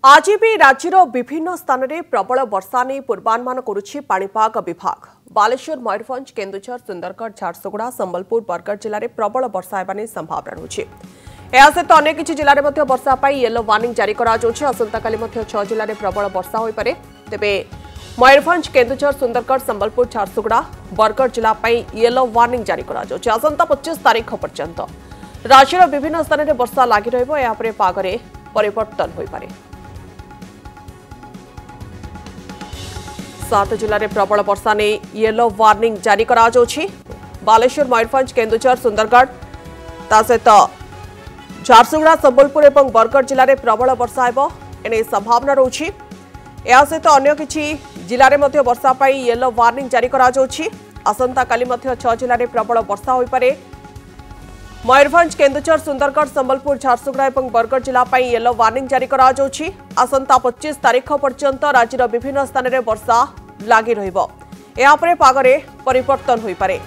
आज भी राज्यर विभिन्न स्थान में प्रबल वर्षा नहीं पूर्वानुमान करुछि पाणीपाग विभाग। बालेश्वर, मयूरभंज, केन्दुझर, सुंदरगढ़, झारसुगुड़ा, संबलपुर, बरगढ़ जिले में प्रबल वर्षा होने संभावना रही। यह सहित अनेक किछि जिले में वर्षा पाई येलो वार्निंग जारी करा जाउछि। आसंताकाली 6 जिले में प्रबल वर्षा होई पारे। तेबे मयूरभंज, केन्दुझर, सुंदरगढ़, संबलपुर, झारसुगुड़ा, बरगढ़ जिला पाई येलो वार्निंग जारी करा जाउछि। आसंता 25 तारीख पर्यंत राज्यर विभिन्न स्थान में वर्षा लागि रहिबो। या परे पागरे परिवर्तन होई पारे। 7 जिले में प्रबल वर्षा ने येलो वार्निंग जारी करा जाउछि। बालेश्वर, मयूरभंज, केन्दुझर, सुंदरगढ़ सहित झारसुगुड़ा, संबलपुर और बरगढ़ जिले में प्रबल वर्षा हेबो एने संभावना रही। या सहित अन्य किछि जिले में वर्षा पाई येलो वार्निंग जारी करा जाउछि। आसंता काली 6 जिले में प्रबल वर्षा होई पारे। मयूरभंज, केन्दुझर, सुंदरगढ़, संबलपुर, झारसुगुड़ा और बरगढ़ जिला पाई येलो वार्निंग जारी करा जाउछि। आसंता 25 तारीख पर्यंत राज्यर विभिन्न स्थान में वर्षा लागि रहिबो। या परे पागरे परिवर्तन होई पारे।